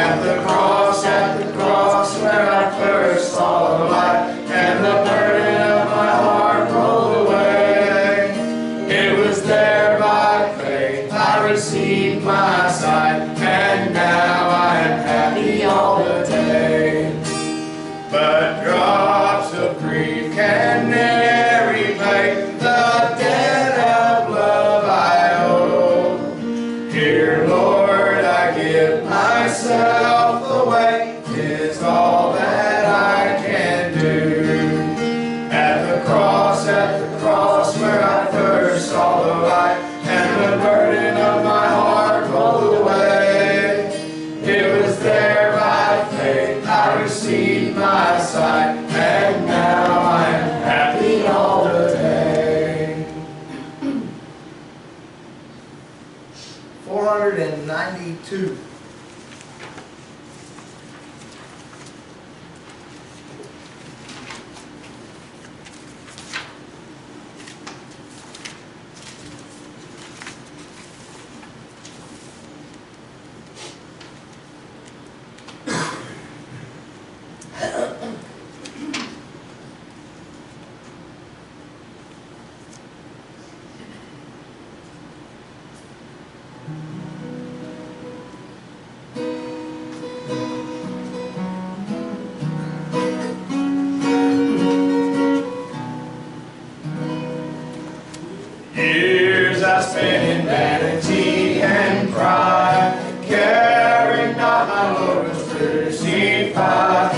At the cross where I first saw the light, and the burden of my heart rolled away. It was there by faith I received my sight, and now I am happy all the day. But drops of grief can never repay the debt of love I owe. Here, Lord, I give myself away. 'Tis all that I can do. At the cross where I first saw the light, and the burden of my heart rolled away. It was there by faith I received my sight, and now I am happy all the day. 492. Years I spent in vanity and pride, caring not my Lord was crucified,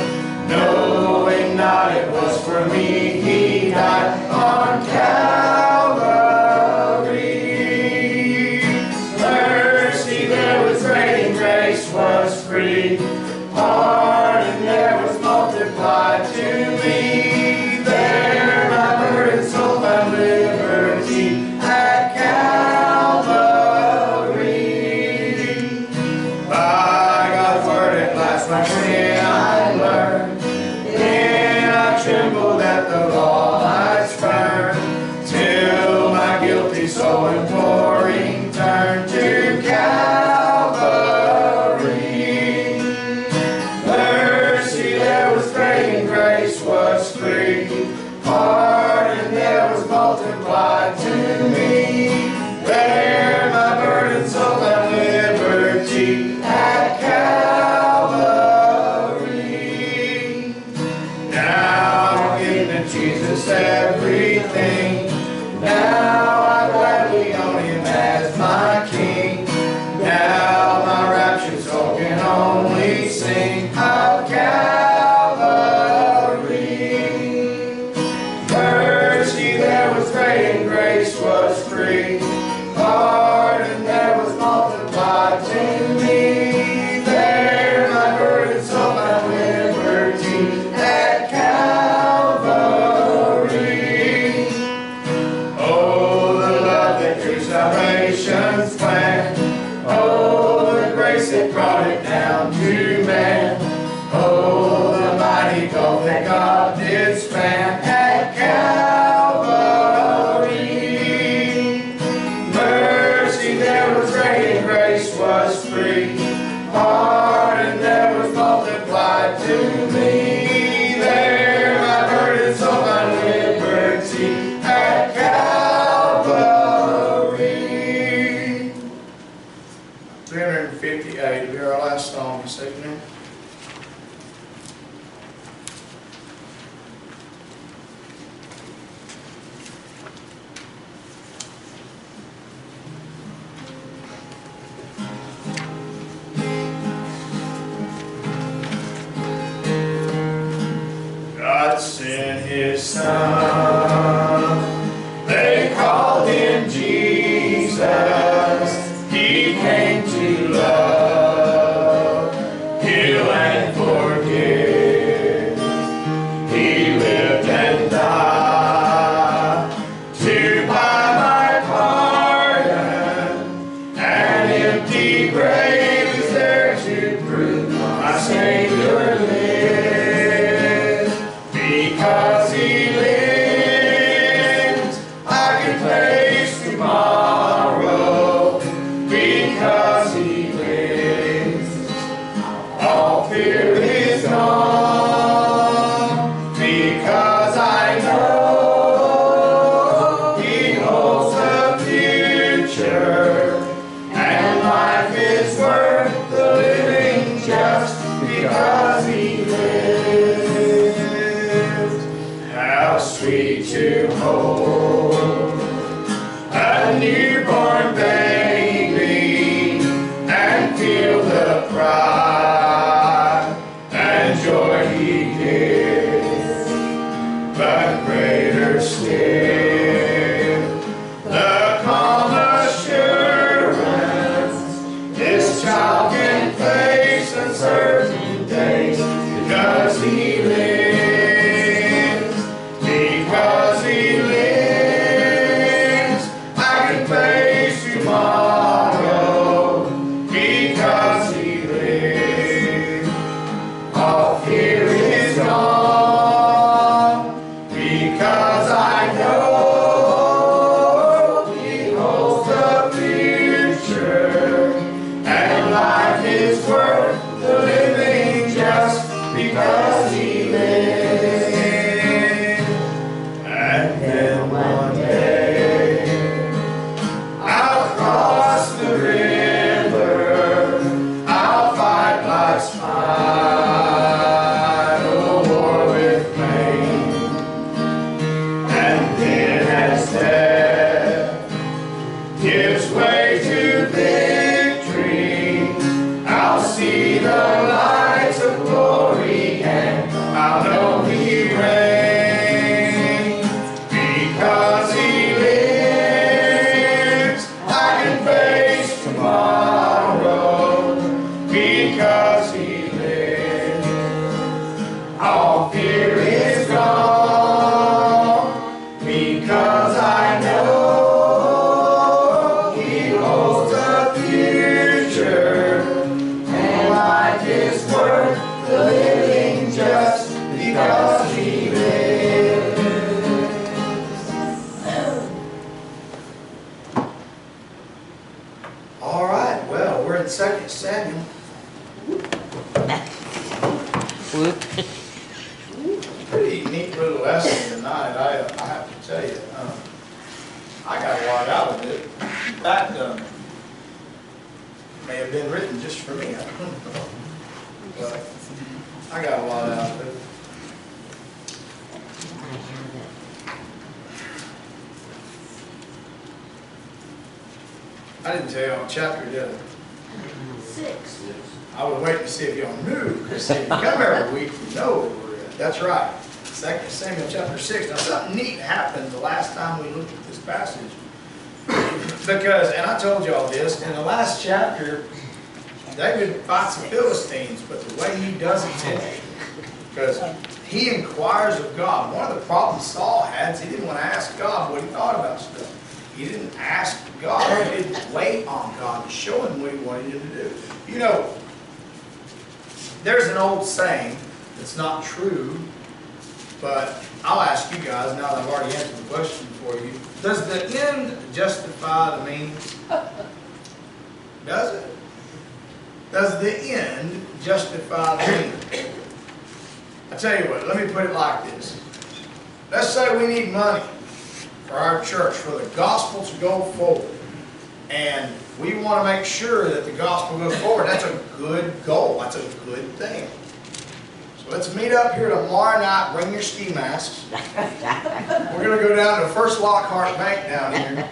knowing not it was for me He died on Calvary. Mercy there was great and grace was free, pardon there was multiplied to me. There my burden soul found liberty at Calvary. By God's word at last my sin I learned, then I trembled at the law I spurned, till my guilty soul imploring turned to Calvary. Mercy there was great and grace was free, pardon there was multiplied to me. There my burden soul found liberty at Calvary. Now I'm giving Jesus everything. Now I gladly own Him as my King. Now my raptured soul can only sing of Calvary. Mercy there was great and grace was free, pardon there was multiplied to me. There my burden soul found liberty at Calvary. Oh, the love that drew salvation's plan. Oh, the grace that brought it down to man. Oh, the mighty gulf that God did span at Calvary. Mercy there was great and grace was free, pardon there was multiplied to me. There my burden soul found liberty at Calvary. 358 will be our last song this evening. God sent His Son, they called Him Jesus. He came to love, heal and forgive. He lived and died to buy my pardon. An empty grave is there to prove my Savior lives. Because He lives, because He lives. All fear is gone, because I know He holds a future, and life is worth the living just because He lives. All right, well, we're in 2 Samuel. Pretty neat little lesson tonight, I have to tell you. I got a lot out of it. That may have been written just for me, I don't know. But I got a lot out of it. I didn't tell you what chapter, did I? 6. I was waiting to see if y'all knew, because if you come every week, you know where we're at. That's right. 2 Samuel chapter 6. Now something neat happened the last time we looked at this passage. Because, and I told y'all this, in the last chapter, David fights the Philistines, but the way he does it is because he inquires of God. One of the problems Saul had is he didn't want to ask God what he thought about stuff. He didn't ask God. He didn't wait on God to show him what He wanted him to do. You know, there's an old saying that's not true, but I'll ask you guys now that I've already answered the question for you. Does the end justify the means? Does it? Does the end justify the means? I tell you what, let me put it like this. Let's say we need money for our church, for the gospel to go forward. And we want to make sure that the gospel goes forward. That's a good goal. That's a good thing. So let's meet up here tomorrow night. Bring your ski masks. We're going to go down to First Lockhart Bank down here.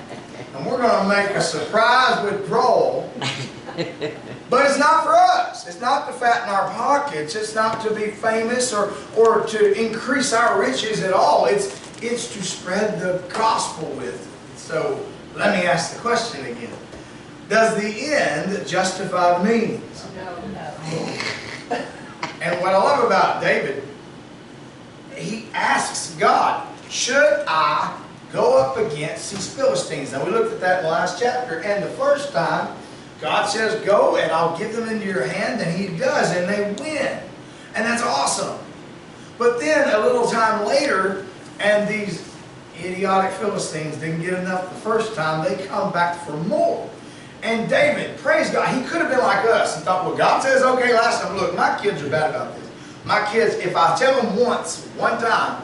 And we're going to make a surprise withdrawal. But it's not for us. It's not to fatten our pockets. It's not to be famous or to increase our riches at all. It's to spread the gospel with. So let me ask the question again. Does the end justify the means? No. And what I love about David, he asks God, should I go up against these Philistines? Now we looked at that in the last chapter, and the first time God says, go and I'll give them into your hand, and He does, and they win. And that's awesome. But then a little time later, and these idiotic Philistines didn't get enough the first time, they come back for more. And David, praise God, he could have been like us and thought, well, God says okay last time. Look, my kids are bad about this. My kids, if I tell them one time,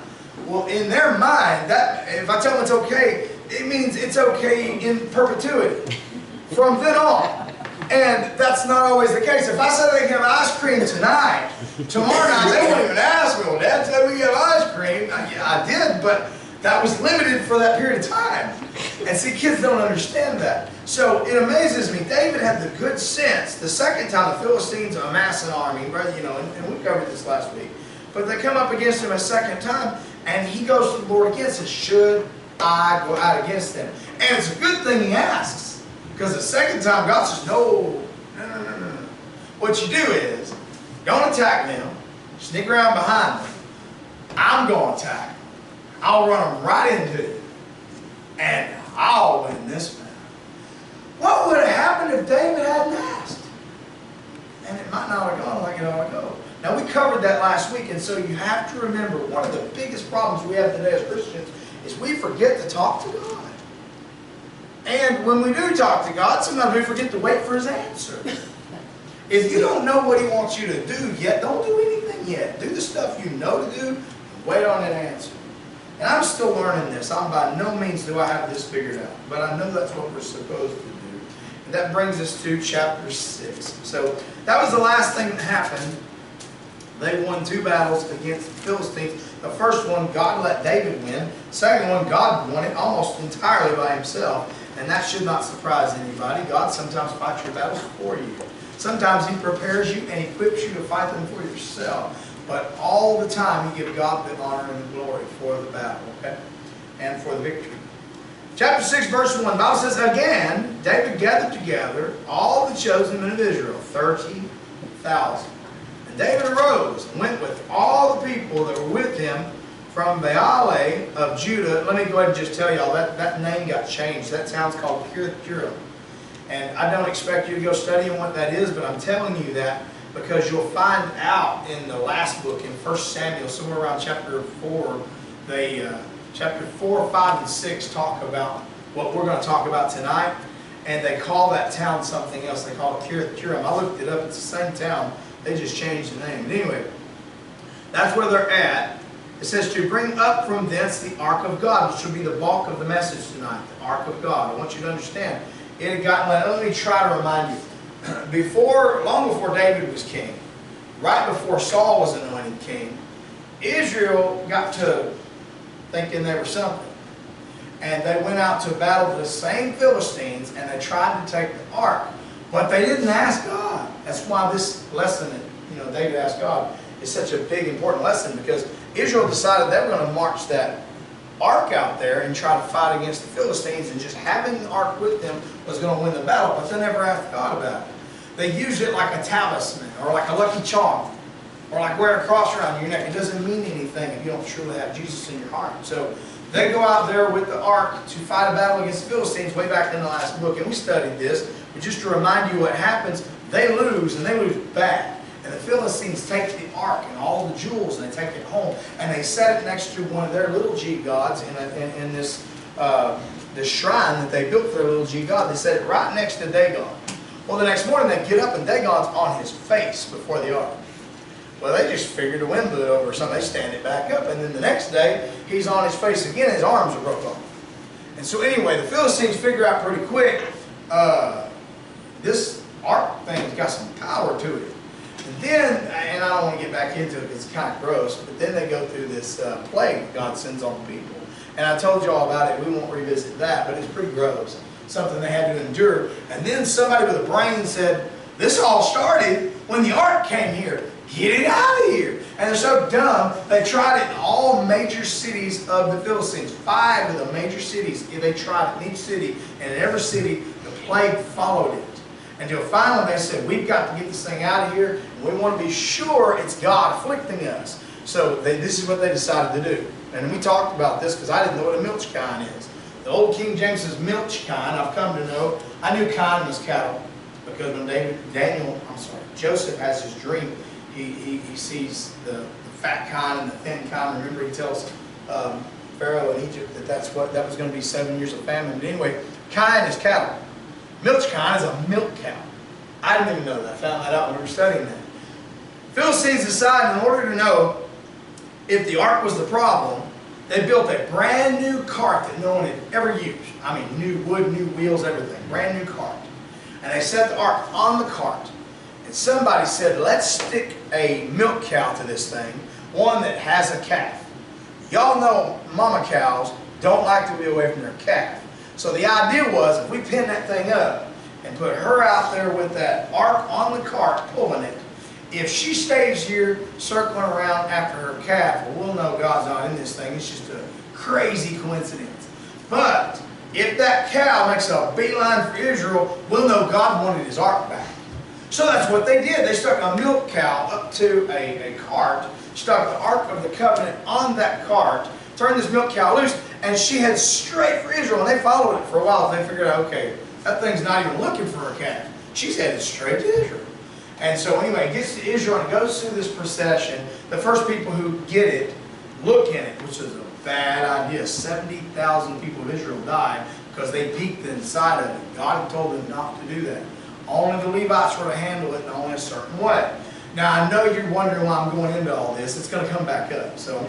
well, in their mind, that if I tell them it's okay, it means it's okay in perpetuity from then on. And that's not always the case. If I said they can have ice cream tonight, tomorrow night they won't even ask me, well, Dad said we can have ice cream. Yeah, I did, but that was limited for that period of time. And see, kids don't understand that. So it amazes me. David had the good sense. The second time the Philistines amass an army, you know, and we covered this last week. But they come up against him a second time, and he goes to the Lord again and says, should I go out against them? And it's a good thing he asks. Because the second time, God says, no. What you do is, don't attack them. Sneak around behind them. I'm going to attack them. I'll run them right into you. And I'll win this battle. What would have happened if David hadn't asked? And it might not have gone like it ought to go. Now, we covered that last week, and so you have to remember, one of the biggest problems we have today as Christians is we forget to talk to God. And when we do talk to God, sometimes we forget to wait for His answer. If you don't know what He wants you to do yet, don't do anything yet. Do the stuff you know to do, and wait on an answer. And I'm still learning this. I'm by no means do I have this figured out. But I know that's what we're supposed to do. And that brings us to chapter 6. So that was the last thing that happened. They won 2 battles against the Philistines. The first one, God let David win. The second one, God won it almost entirely by Himself. And that should not surprise anybody. God sometimes fights your battles for you. Sometimes He prepares you and equips you to fight them for yourself. But all the time you give God the honor and the glory for the battle, okay? And for the victory. Chapter 6, verse 1, the Bible says, again, David gathered together all the chosen men of Israel, 30 1,000. And David arose and went with all the people that were with him from Baalah of Judah. Let me go ahead and just tell y'all that name got changed. That town's called Kiriath-Jearim. And I don't expect you to go studying what that is, but I'm telling you that because you'll find out in the last book, in 1 Samuel, somewhere around chapter 4, chapter 4, 5, and 6 talk about what we're going to talk about tonight. And they call that town something else. They call it Kiriath-Jearim. I looked it up. It's the same town. They just changed the name. But anyway, that's where they're at. It says to bring up from thence the ark of God, which will be the bulk of the message tonight. The ark of God. I want you to understand. It had gotten, let me try to remind you. Long before David was king, right before Saul was anointed king, Israel got to thinking they were something. And they went out to battle the same Philistines, and they tried to take the ark. But they didn't ask God. That's why this lesson that David asked God is such a big, important lesson, because Israel decided they were going to march that ark out there and try to fight against the Philistines, and just having the ark with them was going to win the battle. But they never asked God about it. They used it like a talisman, or like a lucky charm, or like wearing a cross around your neck. It doesn't mean anything if you don't truly have Jesus in your heart. So they go out there with the ark to fight a battle against the Philistines way back in the last book, and we studied this. But just to remind you what happens, they lose, and they lose bad. And the Philistines take the ark and all the jewels, and they take it home, and they set it next to one of their little g gods in this shrine that they built for their little g god. They set it right next to Dagon. Well, the next morning they get up, and Dagon's on his face before the ark. Well, they just figured the wind blew it over or something. They stand it back up, and then the next day he's on his face again. His arms are broke off. And so anyway, the Philistines figure out pretty quick this ark thing's got some power to it. And then, and I don't want to get back into it because it's kind of gross, but then they go through this plague God sends on people. And I told you all about it. We won't revisit that, but it's pretty gross. Something they had to endure. And then somebody with a brain said, this all started when the ark came here. Get it out of here. And they're so dumb, they tried it in all major cities of the Philistines. 5 of the major cities, they tried it in each city. And in every city, the plague followed it. Until finally they said, we've got to get this thing out of here. And we want to be sure it's God afflicting us. So this is what they decided to do. And we talked about this because I didn't know what a milch kine is. The old King James says milch kine. I've come to know. I knew kine was cattle. Because when Joseph has his dream, he sees the fat kine and the thin kine. Remember, he tells Pharaoh in Egypt that was going to be 7 years of famine. But anyway, kine is cattle. Milch kine is a milk cow. I didn't even know that. I found that out when we were studying that. Philistines decided, in order to know if the ark was the problem, they built a brand new cart that no one had ever used. I mean, new wood, new wheels, everything. Brand new cart. And they set the ark on the cart. And somebody said, let's stick a milk cow to this thing, one that has a calf. Y'all know mama cows don't like to be away from their calf. So the idea was, if we pin that thing up and put her out there with that ark on the cart pulling it, if she stays here circling around after her calf, well, we'll know God's not in this thing. It's just a crazy coincidence. But if that cow makes a beeline for Israel, we'll know God wanted his ark back. So that's what they did. They stuck a milk cow up to a cart, stuck the Ark of the Covenant on that cart, turned this milk cow loose, and she headed straight for Israel. And they followed it for a while. They figured out, okay, that thing's not even looking for her calf. She's headed straight to Israel. And so anyway, it gets to Israel and it goes through this procession. The first people who get it look in it, which is a bad idea. 70,000 people of Israel died because they peeked inside of it. God had told them not to do that. Only the Levites were to handle it in only a certain way. Now I know you're wondering why I'm going into all this. It's going to come back up. So I'm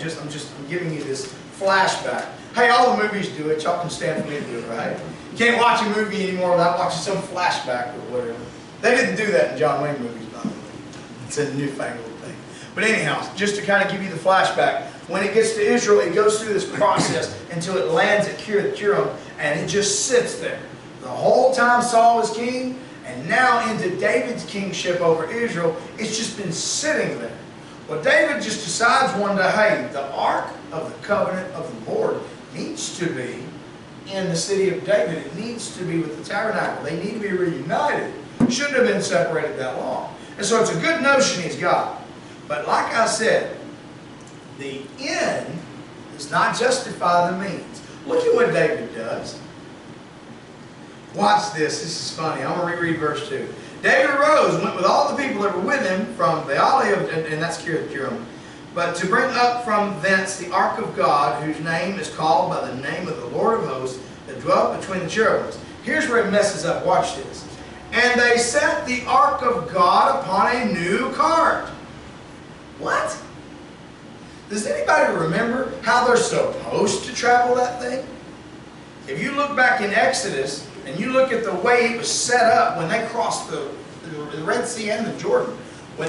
giving you this flashback. Hey, all the movies do it. Y'all can stand for me to do it, right? You can't watch a movie anymore without watching some flashback or whatever. They didn't do that in John Wayne movies, by the way. It's a newfangled thing. But anyhow, just to kind of give you the flashback, when it gets to Israel, it goes through this process until it lands at Kiriath-Jearim, and it just sits there. The whole time Saul was king, and now into David's kingship over Israel, it's just been sitting there. Well, David just decides one day, hey, the Ark of the Covenant of the Lord needs to be in the city of David. It needs to be with the tabernacle. They need to be reunited. Shouldn't have been separated that long. And so it's a good notion he's got. But like I said, the end does not justify the means. Look at what David does. Watch this. This is funny. I'm going to reread verse 2. David arose, went with all the people that were with him from the Olive, and that's Kiriath Jearim, but to bring up from thence the ark of God, whose name is called by the name of the Lord of hosts, that dwelt between the cherubims. Here's where it messes up. Watch this. And they set the ark of God upon a new cart. What? Does anybody remember how they're supposed to travel that thing? If you look back in Exodus, and you look at the way it was set up when they crossed the Red Sea and the Jordan. When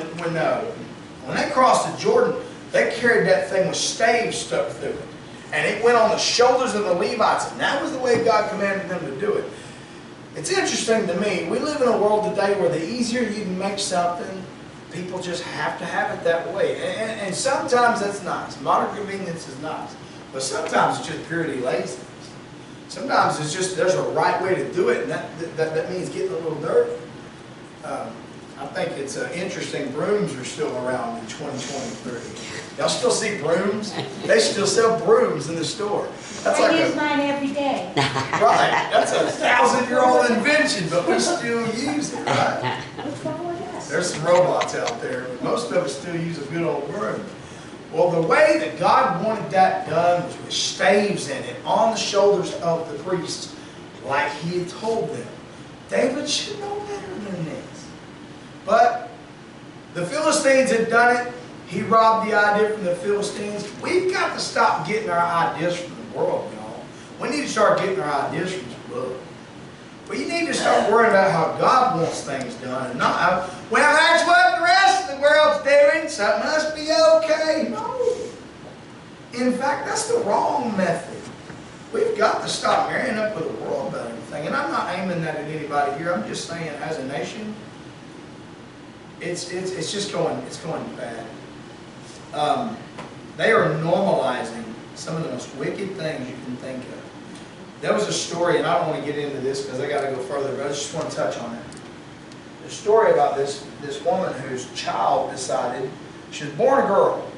they crossed the Jordan, they carried that thing with staves stuck through it. And it went on the shoulders of the Levites. And that was the way God commanded them to do it. It's interesting to me, we live in a world today where the easier you can make something, people just have to have it that way. And sometimes that's nice. Modern convenience is nice. But sometimes it's just purely laziness. Sometimes it's just there's a right way to do it, and that means getting a little dirty. I think it's interesting brooms are still around in 2023. Y'all still see brooms? They still sell brooms in the store. That's I use mine every day. Right. That's a 1,000-year-old invention, but we still use it, right? What's wrong with us? There's some robots out there, but most of us still use a good old broom. Well, the way that God wanted that done was with staves in it on the shoulders of the priests, like He had told them. David should know better than this. But the Philistines had done it. He robbed the idea from the Philistines. We've got to stop getting our ideas from the world, y'all. We need to start getting our ideas from the book. Well, you need to start worrying about how God wants things done, and not, well, that's what the rest of the world's doing, so it must be okay. No. In fact, that's the wrong method. We've got to stop marrying up with the world about everything. And I'm not aiming that at anybody here. I'm just saying, as a nation, it's just going bad. They are normalizing some of the most wicked things you can think of. There was a story, and I don't want to get into this because I got to go further, but I just want to touch on it. A story about this woman whose child decided, she was born a girl,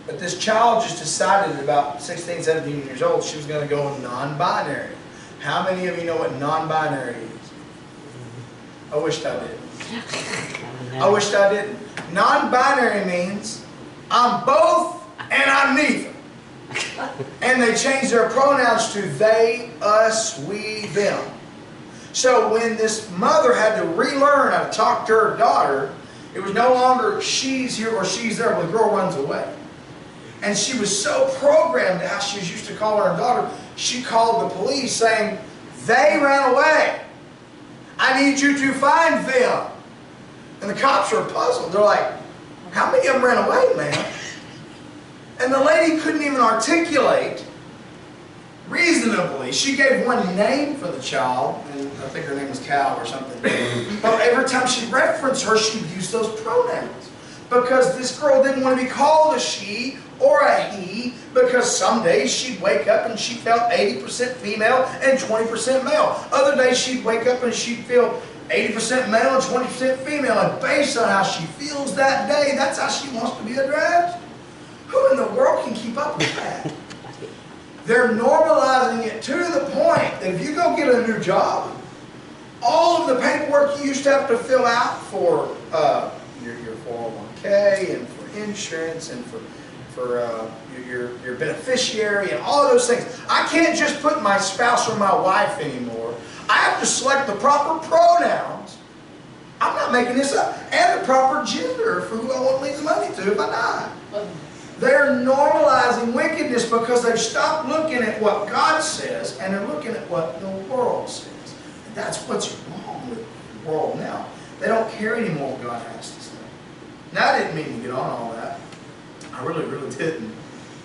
but this child just decided at about 16, 17 years old she was going to go non-binary. How many of you know what non-binary is? I wished I did. I wished I didn't. Non-binary means I'm both and I'm neither. And they changed their pronouns to they, us, we, them. So when this mother had to relearn how to talk to her daughter, it was no longer she's here or she's there when the girl runs away. And she was so programmed how she was used to calling her daughter, she called the police saying, they ran away. I need you to find them. And the cops are puzzled. They're like, how many of them ran away, man? And the lady couldn't even articulate reasonably. She gave one name for the child, and I think her name was Cal or something. But every time she referenced her, she'd use those pronouns. Because this girl didn't want to be called a she or a he, because some days she'd wake up and she felt 80% female and 20% male. Other days she'd wake up and she'd feel 80% male and 20% female. And based on how she feels that day, that's how she wants to be addressed. Who in the world can keep up with that? They're normalizing it to the point that if you go get a new job, all of the paperwork you used to have to fill out for your 401k and for insurance and for your beneficiary and all those things. I can't just put my spouse or my wife anymore. I have to select the proper pronouns. I'm not making this up. And the proper gender for who I want to leave the money to if I die. They're normalizing wickedness because they've stopped looking at what God says and they're looking at what the world says. And that's what's wrong with the world now. They don't care anymore what God has to say. Now, I didn't mean to get on all that. I really, really didn't.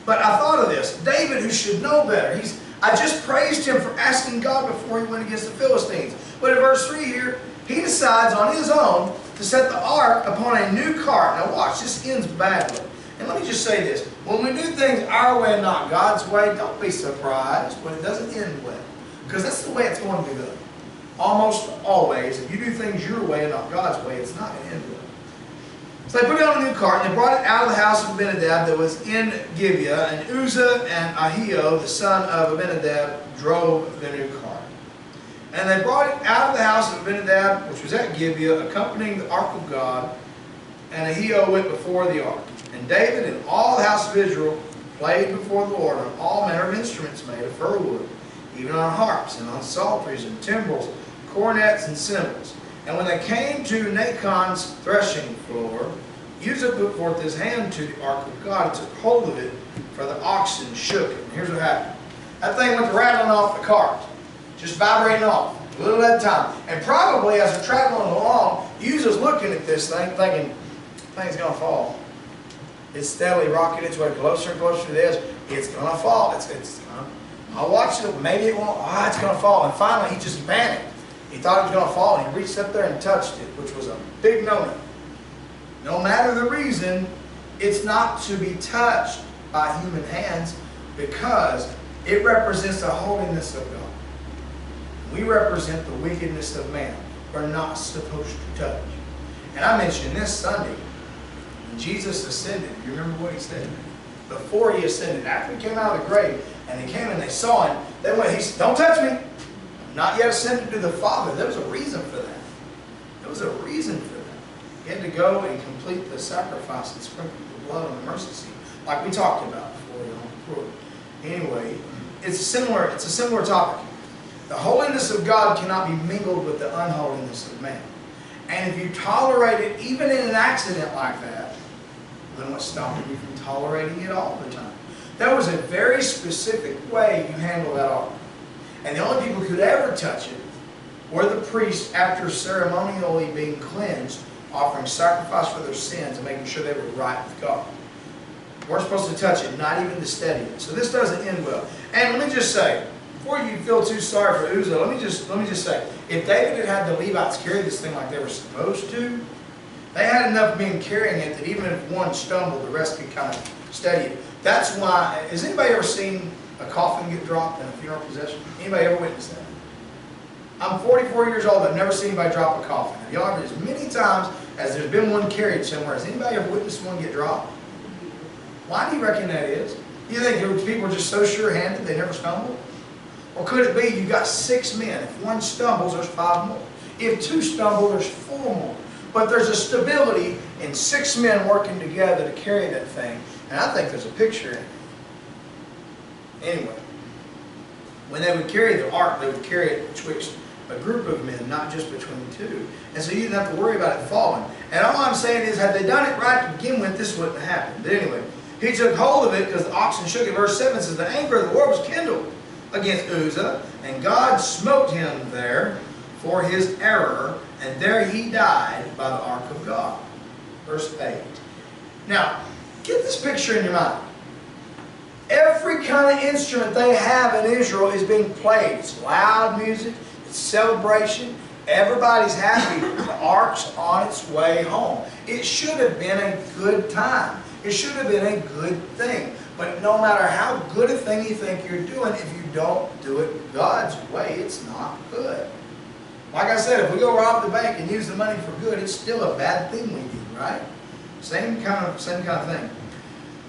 But I thought of this. David, who should know better, I just praised him for asking God before he went against the Philistines. But in verse 3 here, he decides on his own to set the ark upon a new cart. Now watch, this ends badly. And let me just say this. When we do things our way and not God's way, don't be surprised when it doesn't end well. Because that's the way it's going to be done. Almost always, if you do things your way and not God's way, it's not going to end well. So they put it on a new cart, and they brought it out of the house of Abinadab that was in Gibeah, and Uzzah and Ahio, the son of Abinadab, drove the new cart. And they brought it out of the house of Abinadab, which was at Gibeah, accompanying the ark of God, and Ahio went before the ark. And David and all the house of Israel played before the Lord on all manner of instruments made of fir wood, even on harps and on psalteries and timbrels, cornets and cymbals. And when they came to Nachon's threshing floor, Uzzah put forth his hand to the ark of God and took hold of it, for the oxen shook it. And here's what happened. That thing went rattling off the cart, just vibrating off, a little at a time. And probably as they're traveling along, Uzzah's looking at this thing, thinking, the thing's going to fall. It's steadily rocking its way closer and closer to the edge. It's going to fall. I'll watch it. Maybe it won't. It's going to fall. And finally, he just panicked. He thought it was going to fall, and he reached up there and touched it, which was a big no-no. No matter the reason, it's not to be touched by human hands because it represents the holiness of God. We represent the wickedness of man. We're not supposed to touch. And I mentioned this Sunday, when Jesus ascended, you remember what he said? Before he ascended, after he came out of the grave, and they came and they saw him, they went, he said, don't touch me. Not yet ascended to the Father. There was a reason for that. There was a reason for that. He had to go and complete the sacrifice and sprinkle the blood on the mercy seat, like we talked about before. Anyway, it's a similar topic. The holiness of God cannot be mingled with the unholiness of man. And if you tolerate it, even in an accident like that, then what's stopping you from tolerating it all the time? There was a very specific way you handle that ark. And the only people who could ever touch it were the priests after ceremonially being cleansed, offering sacrifice for their sins and making sure they were right with God. We're supposed to touch it, not even to steady it. So this doesn't end well. And let me just say, before you feel too sorry for Uzzah, let me just say, if David had the Levites carry this thing like they were supposed to, they had enough men carrying it that even if one stumbled, the rest could kind of steady it. That's why, has anybody ever seen a coffin get dropped in a funeral procession? Anybody ever witnessed that? I'm 44 years old. I've never seen anybody drop a coffin. Have y'all ever, as many times as there's been one carried somewhere, has anybody ever witnessed one get dropped? Why do you reckon that is? You think people are just so sure-handed they never stumble? Or could it be you got 6 men? If one stumbles, there's 5 more. If 2 stumble, there's 4 more. But there's a stability in 6 men working together to carry that thing. And I think there's a picture in it. Anyway, when they would carry the ark, they would carry it betwixt a group of men, not just between 2. And so you didn't have to worry about it falling. And all I'm saying is, had they done it right to begin with, this wouldn't have happened. But anyway, he took hold of it because the oxen shook it. Verse 7 says, the anger of the Lord was kindled against Uzzah, and God smote him there for his error, and there he died by the ark of God. Verse 8. Now, get this picture in your mind. Every kind of instrument they have in Israel is being played. It's loud music, it's celebration. Everybody's happy. The ark's on its way home. It should have been a good time. It should have been a good thing. But no matter how good a thing you think you're doing, if you don't do it God's way, it's not good. Like I said, if we go rob the bank and use the money for good, it's still a bad thing we do, right? Same kind of thing.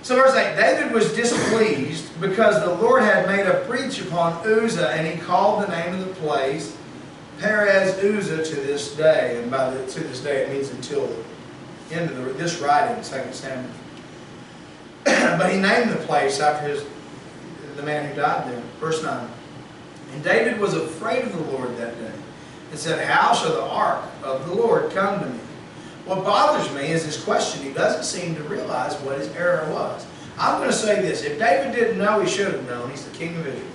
So verse 8, David was displeased because the Lord had made a breach upon Uzzah, and he called the name of the place Perez Uzzah to this day. And by to this day, it means until the end of this writing, 2 Samuel. But he named the place after the man who died there. Verse 9. And David was afraid of the Lord that day, and said, how shall the ark of the Lord come to me? What bothers me is his question. He doesn't seem to realize what his error was. I'm going to say this. If David didn't know, he should have known. He's the king of Israel.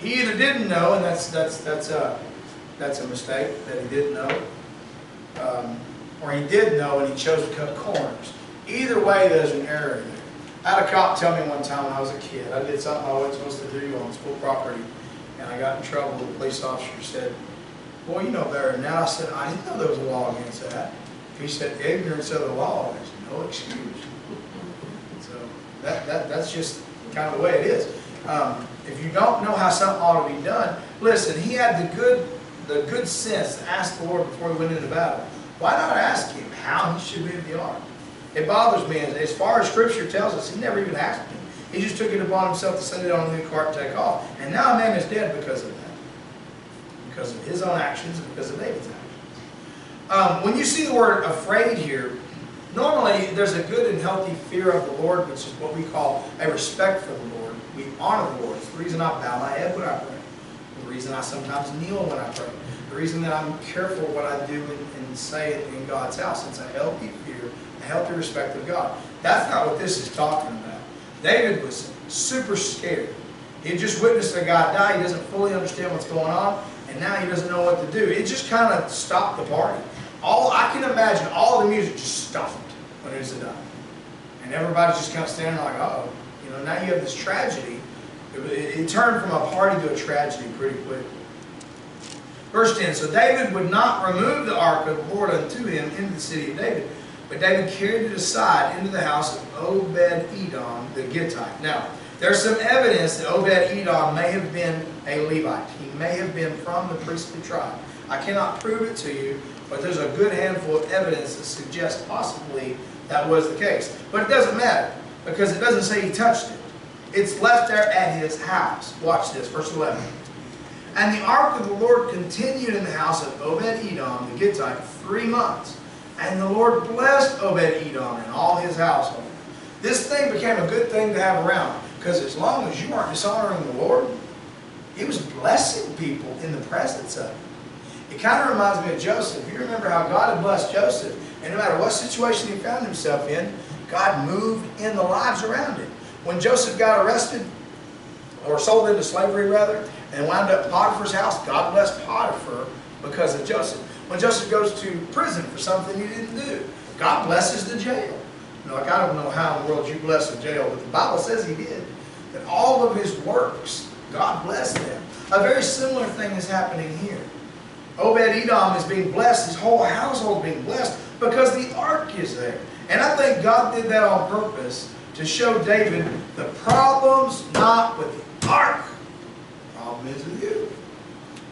He either didn't know, and that's a mistake that he didn't know, or he did know and he chose to cut corners. Either way, there's an error there. I had a cop tell me one time when I was a kid, I did something I wasn't supposed to do on school property, and I got in trouble. The police officer said, boy, you know better than that. I said, I didn't know there was a law against that. He said, ignorance of the law is no excuse. So that's just kind of the way it is. If you don't know how something ought to be done, listen, he had the good sense to ask the Lord before he went into battle, Why not ask him how he should move the ark? It bothers me, as far as Scripture tells us, he never even asked him. He just took it upon himself to set it on a new cart and take off. And now a man is dead because of that. Because of his own actions and because of David's actions. When you see the word afraid here, normally there's a good and healthy fear of the Lord, which is what we call a respect for the Lord. We honor the Lord. It's the reason I bow my head when I pray. The reason I sometimes kneel when I pray. The reason that I'm careful what I do and say in God's house. It's a healthy fear, a healthy respect of God. That's not what this is talking about. David was super scared. He had just witnessed a guy die. He doesn't fully understand what's going on. And now he doesn't know what to do. It just kind of stopped the party. I can imagine all the music just stopped when Uzzah died. And everybody's just kind of standing like, uh-oh. You know, now you have this tragedy. It turned from a party to a tragedy pretty quick. Verse 10, so David would not remove the ark of the Lord unto him into the city of David, but David carried it aside into the house of Obed-Edom the Gittite. Now, there's some evidence that Obed-Edom may have been a Levite. He may have been from the priestly tribe. I cannot prove it to you, but there's a good handful of evidence that suggests possibly that was the case. But it doesn't matter, because it doesn't say he touched it. It's left there at his house. Watch this, verse 11. And the ark of the Lord continued in the house of Obed-Edom the Gittite 3 months. And the Lord blessed Obed-Edom and all his household. This thing became a good thing to have around, because as long as you weren't dishonoring the Lord, he was blessing people in the presence of him. It kind of reminds me of Joseph. You remember how God had blessed Joseph, and no matter what situation he found himself in, God moved in the lives around him. When Joseph got arrested, or sold into slavery rather, and wound up in Potiphar's house, God blessed Potiphar because of Joseph. When Joseph goes to prison for something he didn't do, God blesses the jail. Like, I don't know how in the world you bless the jail, but the Bible says he did. That all of his works, God blessed them. A very similar thing is happening here. Obed-Edom is being blessed, his whole household being blessed, because the ark is there. And I think God did that on purpose to show David the problem's not with the ark. The problem is with you.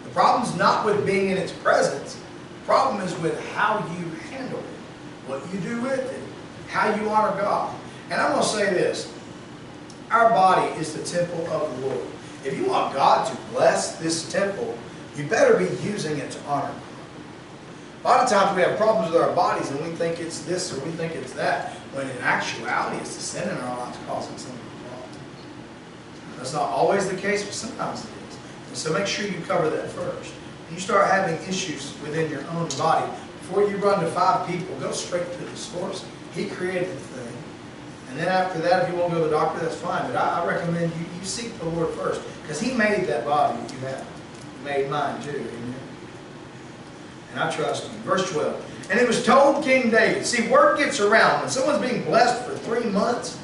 The problem's not with being in its presence. The problem is with how you handle it, what you do with it, how you honor God. And I'm going to say this. Our body is the temple of the Lord. If you want God to bless this temple, you better be using it to honor God. A lot of times we have problems with our bodies and we think it's this or we think it's that, when in actuality it's the sin in our lives causing some of the problems. That's not always the case, but sometimes it is. And so make sure you cover that first. When you start having issues within your own body, before you run to 5 people, go straight to the source. He created the thing. And then after that, if you want to go to the doctor, that's fine. But I recommend you seek the Lord first, because He made that body that you have. He made mine too. Amen. And I trust Him. Verse 12. And it was told King David. See, word gets around. When someone's being blessed for 3 months,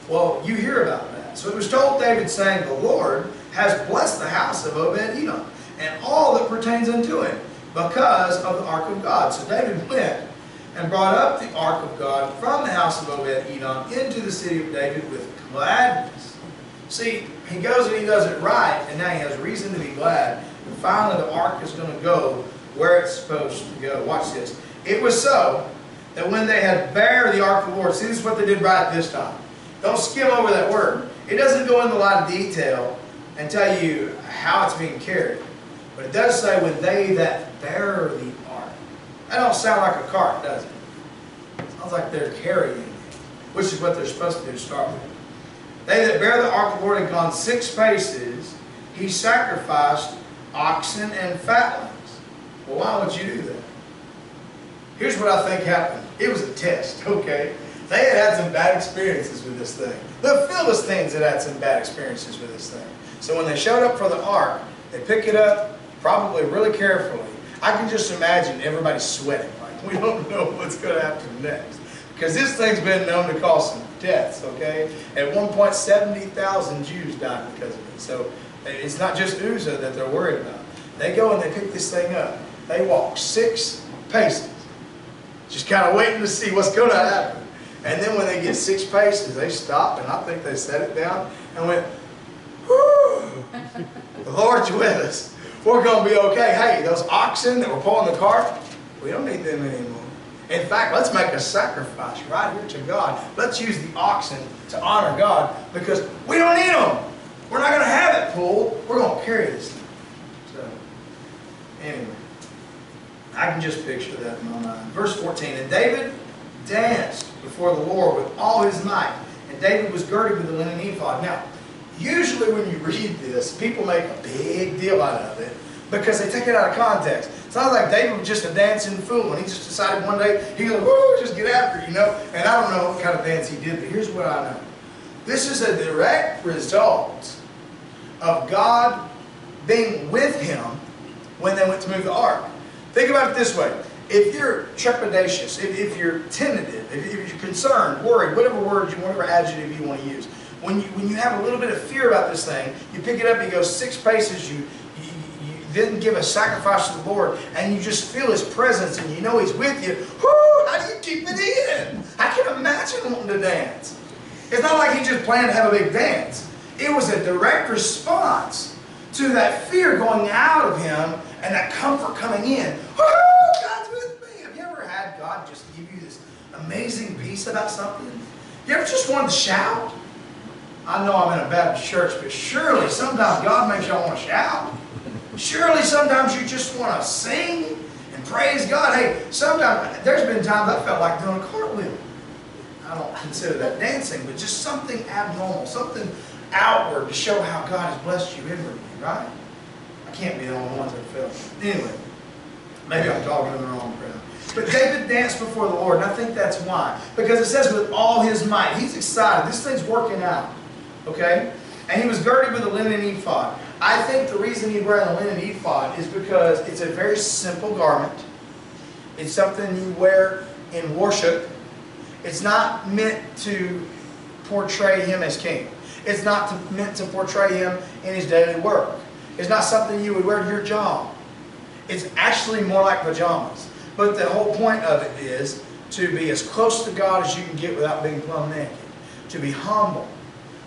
well, you hear about that. So it was told David, saying, the Lord has blessed the house of Obed-Edom and all that pertains unto him, because of the ark of God. So David went and brought up the ark of God from the house of Obed-Edom into the city of David with gladness. See, he goes and he does it right, and now he has reason to be glad. And finally the ark is going to go where it's supposed to go. Watch this. It was so that when they had bare the ark of the Lord, see, this is what they did right this time. Don't skim over that word. It doesn't go into a lot of detail and tell you how it's being carried. But it does say, when they that bear the ark. That don't sound like a cart, does it? It sounds like they're carrying it, which is what they're supposed to do to start with. They that bear the ark of the Lord had gone 6 paces, he sacrificed oxen and fatlings. Well, why would you do that? Here's what I think happened. It was a test, okay? They had some bad experiences with this thing. The Philistines had some bad experiences with this thing. So when they showed up for the ark, they pick it up, probably really carefully. I can just imagine everybody sweating, like we don't know what's going to happen next. Because this thing's been known to cause some deaths, okay? At one point, 70,000 Jews died because of it. So it's not just Uzzah that they're worried about. They go and they pick this thing up. They walk 6 paces, just kind of waiting to see what's going to happen. And then when they get 6 paces, they stop, and I think they set it down and went, whoo, the Lord's with us. We're going to be okay. Hey, those oxen that were pulling the cart, we don't need them anymore. In fact, let's make a sacrifice right here to God. Let's use the oxen to honor God because we don't need them. We're not going to have it pulled. We're going to carry this thing. So, anyway, I can just picture that in my mind. Verse 14, and David danced before the Lord with all his might, and David was girded with a linen ephod. Now, usually when you read this, people make a big deal out of it because they take it out of context. It's not like David was just a dancing fool and he just decided one day, he goes, woo, just get after it, you know. And I don't know what kind of dance he did, but here's what I know. This is a direct result of God being with him when they went to move the ark. Think about it this way. If you're trepidatious, if you're tentative, if you're concerned, worried, whatever adjective you want to use, when you have a little bit of fear about this thing, you pick it up, you go 6 paces, you then give a sacrifice to the Lord, and you just feel His presence, and you know He's with you. Whoo! How do you keep it in? I can imagine wanting to dance. It's not like he just planned to have a big dance. It was a direct response to that fear going out of him and that comfort coming in. Woo! God's with me. Have you ever had God just give you this amazing peace about something? You ever just wanted to shout? I know I'm in a Baptist church, but surely sometimes God makes y'all want to shout. Surely sometimes you just want to sing and praise God. Hey, sometimes, there's been times I felt like doing a cartwheel. I don't consider that dancing, but just something abnormal, something outward to show how God has blessed you inwardly, right? I can't be the only one that felt. Anyway, maybe I'm talking to the wrong crowd. But David danced before the Lord, and I think that's why. Because it says with all his might. He's excited. This thing's working out. Okay? And he was girded with a linen ephod. I think the reason he's wearing a linen ephod is because it's a very simple garment. It's something you wear in worship. It's not meant to portray him as king. It's not meant to portray him in his daily work. It's not something you would wear to your job. It's actually more like pajamas. But the whole point of it is to be as close to God as you can get without being plumb naked. To be humble.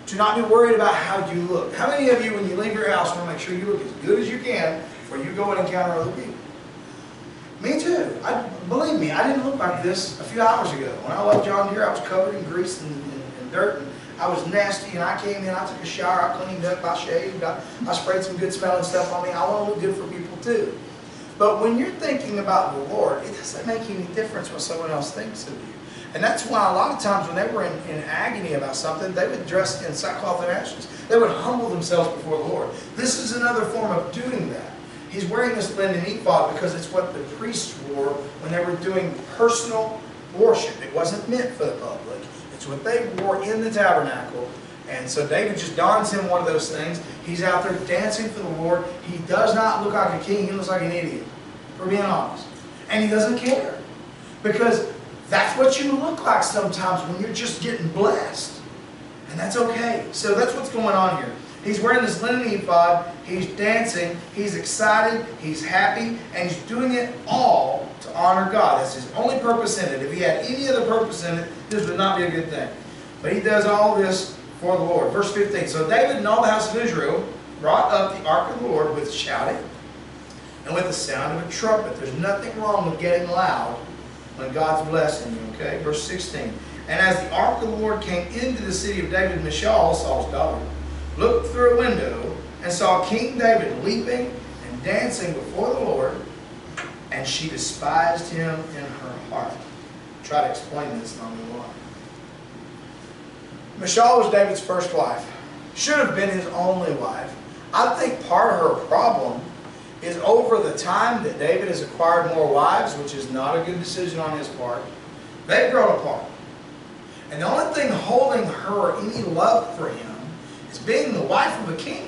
To not be worried about how you look. How many of you, when you leave your house, want to make sure you look as good as you can before you go and encounter other people? Me too. Believe me, I didn't look like this a few hours ago. When I left John Deere, I was covered in grease and dirt. And I was nasty, and I came in, I took a shower, I cleaned up, I shaved, I sprayed some good smelling stuff on me. I want to look good for people too. But when you're thinking about the Lord, it doesn't make any difference what someone else thinks of you. And that's why a lot of times when they were in agony about something, they would dress in sackcloth and ashes. They would humble themselves before the Lord. This is another form of doing that. He's wearing this linen ephod because it's what the priests wore when they were doing personal worship. It wasn't meant for the public. It's what they wore in the tabernacle. And so David just dons him one of those things. He's out there dancing for the Lord. He does not look like a king. He looks like an idiot, for being honest. And he doesn't care. Because that's what you look like sometimes when you're just getting blessed. And that's okay. So that's what's going on here. He's wearing this linen ephod. He's dancing. He's excited. He's happy. And he's doing it all to honor God. That's his only purpose in it. If he had any other purpose in it, this would not be a good thing. But he does all this for the Lord. Verse 15. So David and all the house of Israel brought up the ark of the Lord with shouting and with the sound of a trumpet. There's nothing wrong with getting loud when God's blessing you. Okay? Verse 16. And as the ark of the Lord came into the city of David, Michal, Saul's daughter, looked through a window and saw King David leaping and dancing before the Lord, and she despised him in her heart. I'll try to explain this, and I'll move on. Michal was David's first wife. Should have been his only wife. I think part of her problem is over the time that David has acquired more wives, which is not a good decision on his part, they've grown apart. And the only thing holding her any love for him is being the wife of a king.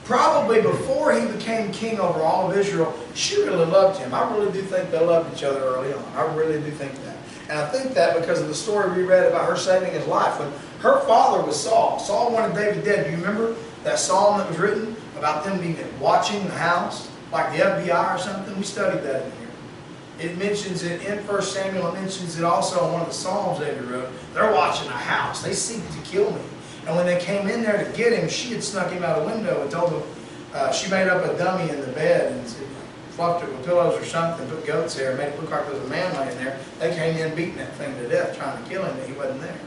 Probably before he became king over all of Israel, she really loved him. I really do think they loved each other early on. I really do think that. And I think that because of the story we read about her saving his life. When her father was Saul, Saul wanted David dead. Do you remember that psalm that was written about them being watching the house, like the FBI or something? We studied that in here. It mentions it in 1 Samuel. It mentions it also in one of the Psalms David wrote. They're watching a house. They seek to kill me. And when they came in there to get him, she had snuck him out a window and told him, she made up a dummy in the bed and said, fluffed it with pillows or something, put goat's hair, made it look like there was a man laying there. They came in beating that thing to death, trying to kill him, but he wasn't there.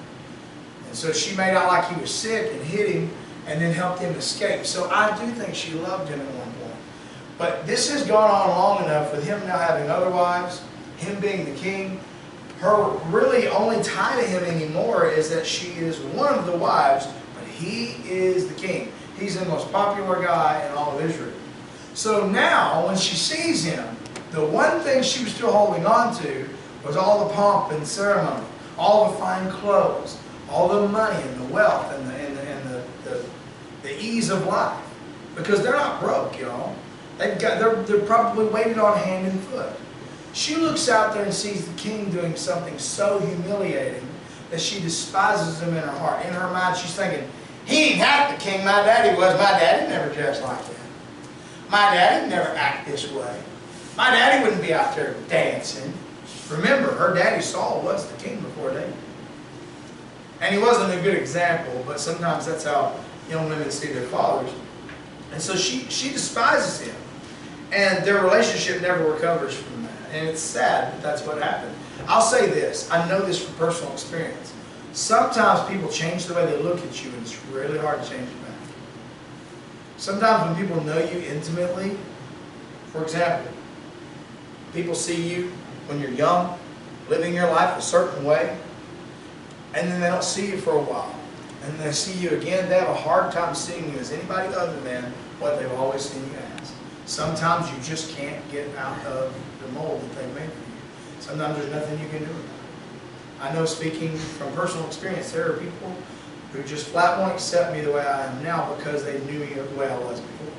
And so she made out like he was sick and hit him and then helped him escape. So I do think she loved him at one point. But this has gone on long enough with him now having other wives, him being the king. Her really only tie to him anymore is that she is one of the wives, but he is the king. He's the most popular guy in all of Israel. So now, when she sees him, the one thing she was still holding on to was all the pomp and ceremony, all the fine clothes, all the money and the wealth and the ease of life. Because they're not broke, y'all. They're probably weighted on hand and foot. She looks out there and sees the king doing something so humiliating that she despises him in her heart. In her mind, she's thinking, he ain't half the king my daddy was. My daddy never dressed like that. My daddy never act this way. My daddy wouldn't be out there dancing. Remember, her daddy Saul was the king before David. And he wasn't a good example, but sometimes that's how young women see their fathers. And so she despises him. And their relationship never recovers from that. And it's sad that that's what happened. I'll say this. I know this from personal experience. Sometimes people change the way they look at you, and it's really hard to change it back. Sometimes when people know you intimately, for example, people see you when you're young, living your life a certain way, and then they don't see you for a while. And they see you again, they have a hard time seeing you as anybody other than what they've always seen you as. Sometimes you just can't get out of the mold that they made for you. Sometimes there's nothing you can do about it. I know, speaking from personal experience, there are people who just flat won't accept me the way I am now because they knew me the way I was before.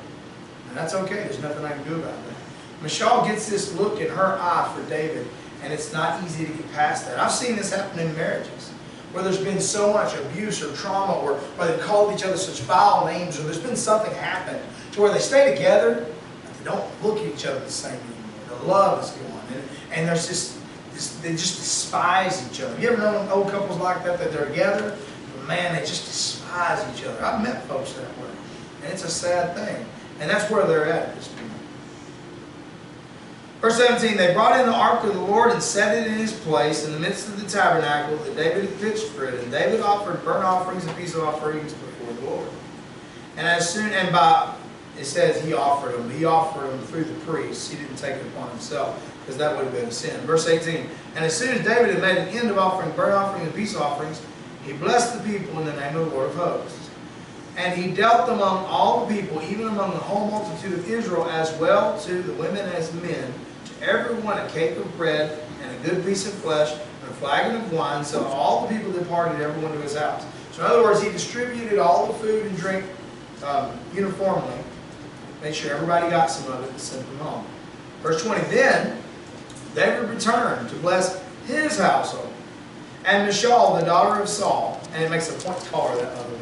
And that's okay, there's nothing I can do about that. Michal gets this look in her eye for David, and it's not easy to get past that. I've seen this happen in marriages, where there's been so much abuse or trauma, or they've called each other such foul names, or there's been something happen to where they stay together, but they don't look at each other the same anymore. The love is gone, and there's just they just despise each other. You ever known old couples like that they're together, but man, they just despise each other. I've met folks that way, and it's a sad thing. And that's where they're at this point. Verse 17, they brought in the ark of the Lord and set it in his place in the midst of the tabernacle that David had pitched for it. And David offered burnt offerings and peace offerings before the Lord. And it says he offered them. He offered them through the priests. He didn't take it upon himself, because that would have been a sin. Verse 18, and as soon as David had made an end of offering burnt offerings and peace offerings, he blessed the people in the name of the Lord of hosts. And he dealt among all the people, even among the whole multitude of Israel, as well to the women as men, to every one a cake of bread and a good piece of flesh and a flagon of wine. So all the people departed, everyone to his house. So in other words, he distributed all the food and drink uniformly, made sure everybody got some of it, and sent them home. Verse 20, then David returned to bless his household. And Michal, the daughter of Saul, and it makes a point to call her that, other way,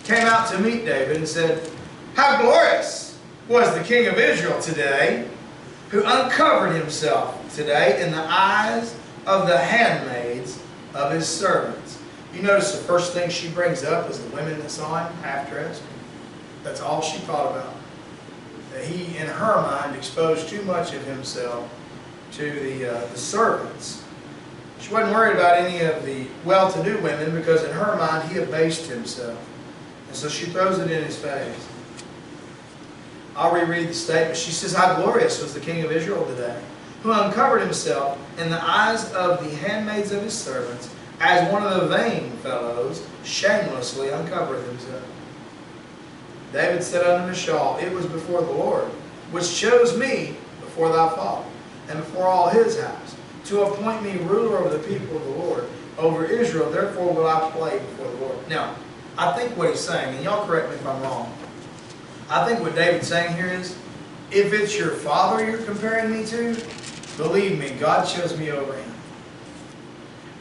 came out to meet David and said, how glorious was the king of Israel today, who uncovered himself today in the eyes of the handmaids of his servants. You notice the first thing she brings up is the women that saw him half-dressed. That's all she thought about. That he, in her mind, exposed too much of himself to the servants. She wasn't worried about any of the well-to-do women, because in her mind he abased himself. And so she throws it in his face. I'll reread the statement. She says, how glorious was the king of Israel today, who uncovered himself in the eyes of the handmaids of his servants, as one of the vain fellows shamelessly uncovered himself. David said unto Michal, it was before the Lord, which chose me before thy father, and before all his house, to appoint me ruler over the people of the Lord, over Israel. Therefore will I play before the Lord. Now, I think what he's saying, and y'all correct me if I'm wrong, I think what David's saying here is, if it's your father you're comparing me to, believe me, God chose me over him.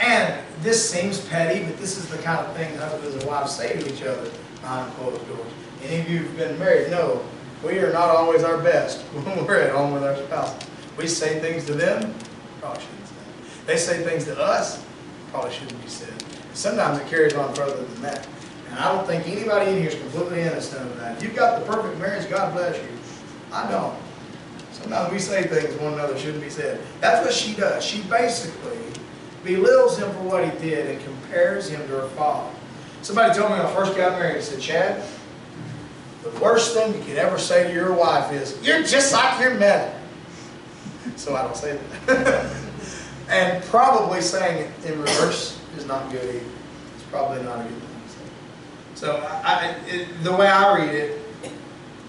And this seems petty, but this is the kind of thing husbands and wives say to each other behind closed doors. Any of you who've been married know we are not always our best when we're at home with our spouse. We say things to them, probably shouldn't say. They say things to us, probably shouldn't be said. Sometimes it carries on further than that. And I don't think anybody in here is completely innocent of that. You've got the perfect marriage, God bless you. I don't. Sometimes we say things to one another shouldn't be said. That's what she does. She basically belittles him for what he did and compares him to her father. Somebody told me when I first got married, he said, Chad, the worst thing you could ever say to your wife is, you're just like your mother. So I don't say that. And probably saying it in reverse is not good either. It's probably not a good thing to say. So the way I read it,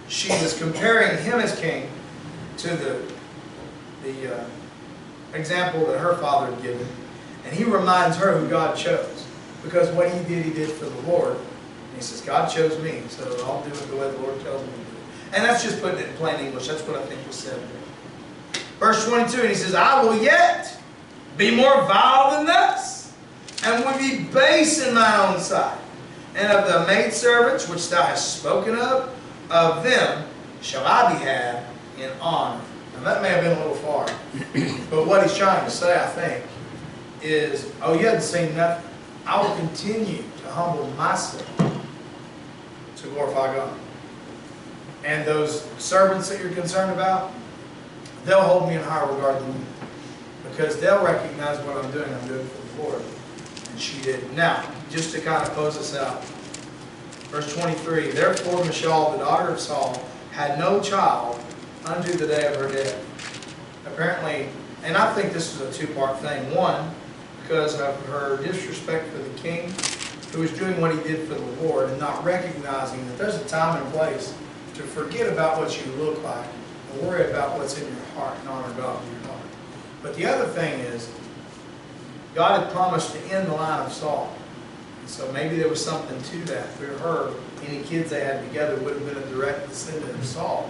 she was comparing him as king to the example that her father had given. And he reminds her who God chose. Because what he did for the Lord. And he says, God chose me, so I'll do it the way the Lord tells me to do it. And that's just putting it in plain English. That's what I think was said there. Verse 22, and he says, I will yet be more vile than thus, and will be base in my own sight. And of the maidservants which thou hast spoken of them shall I be had in honor. Now that may have been a little far, but what he's trying to say, I think, is, oh, you haven't seen nothing. I will continue to humble myself to glorify God. And those servants that you're concerned about, they'll hold me in higher regard than you. Because they'll recognize what I'm doing for the Lord. And she did. Now, just to kind of close this out. Verse 23, therefore Michal, the daughter of Saul, had no child unto the day of her death. Apparently, and I think this is a two-part thing. One, because of her disrespect for the king, who was doing what he did for the Lord, and not recognizing that there's a time and place to forget about what you look like, and worry about what's in your heart, and honor God in your heart. But the other thing is, God had promised to end the line of Saul. And so maybe there was something to that. For her, any kids they had together would have been a direct descendant of Saul,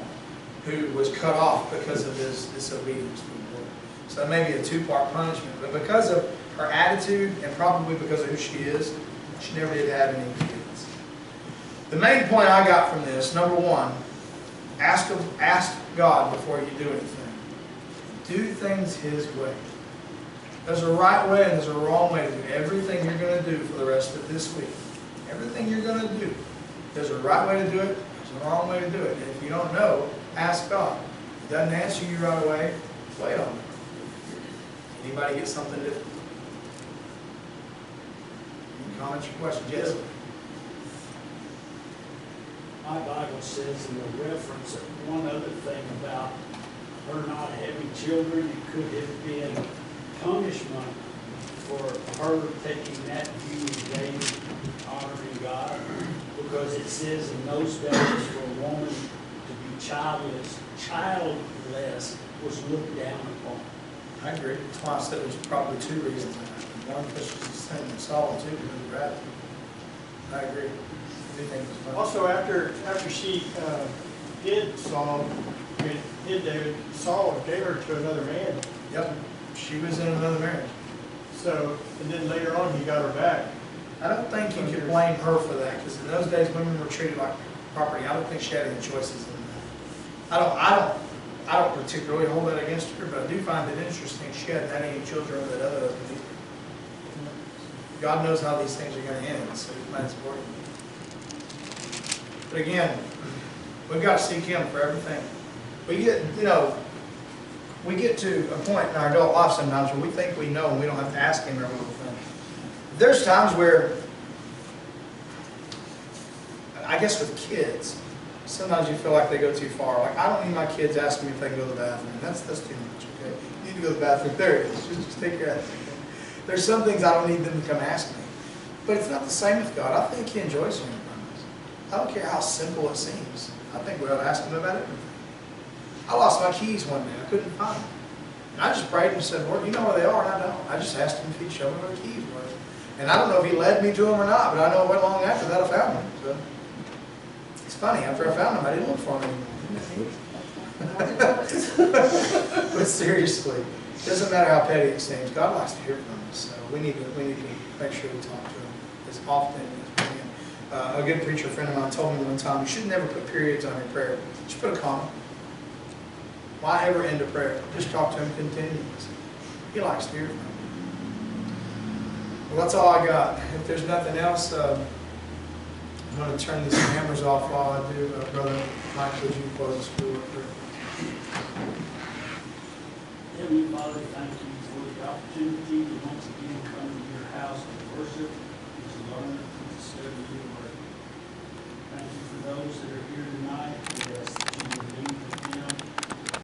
who was cut off because of his disobedience to the Lord. So that may be a two-part punishment. But because of her attitude, and probably because of who she is, she never did have any kids. The main point I got from this, number one, ask God before you do anything. Do things His way. There's a right way and there's a wrong way to do everything you're going to do for the rest of this week. Everything you're going to do. There's a right way to do it. There's a wrong way to do it. And if you don't know, ask God. If He doesn't answer you right away, wait on it. Anybody get something different? Any comments or questions? Yes? My Bible says in the reference one other thing about her not having children. It could have been punishment for her taking that view of David honoring God, because it says in those days for a woman to be childless was looked down upon. I agree. That's why I said there's probably two reasons. One, because she's the same as Saul, and two, because of her attitude. I agree. I do think it's funny. Also, after she hid David, Saul gave her to another man. Yep. She was in another marriage. So, and then later on he got her back. I don't think you can blame her for that, because in those days women were treated like property. I don't think she had any choices in that. I don't particularly hold that against her, but I do find it interesting she hadn't had any children with that other husband either. God knows how these things are going to end, so He's not supporting them. But again, we've got to seek Him for everything. We get to a point in our adult life sometimes where we think we know and we don't have to ask Him every little thing. There's times where, I guess with kids, sometimes you feel like they go too far. Like, I don't need my kids asking me if they can go to the bathroom. That's too much, okay? You need to go to the bathroom. There it is. Just take care of it. Okay? There's some things I don't need them to come ask me. But it's not the same with God. I think He enjoys hearing from us. I don't care how simple it seems. I think we ought to ask Him about everything. I lost my keys one day. I couldn't find them. And I just prayed and said, Lord, you know where they are, and I don't. I just asked Him if He'd show me where the keys were. And I don't know if He led me to them or not, but I know it wasn't long after that I found them. So it's funny, after I found them, I didn't look for them anymore. But seriously, it doesn't matter how petty it seems. God likes to hear from us. So we need to make sure we talk to Him as often as we can. A good preacher friend of mine told me one time, you should never put periods on your prayer. Just put a comma. Why ever end a prayer? Just talk to Him continuously. He likes to hear from you. Well, that's all I got. If there's nothing else, I'm going to turn these cameras off while I do. Brother Mike, would you close the school? Heavenly Father, thank you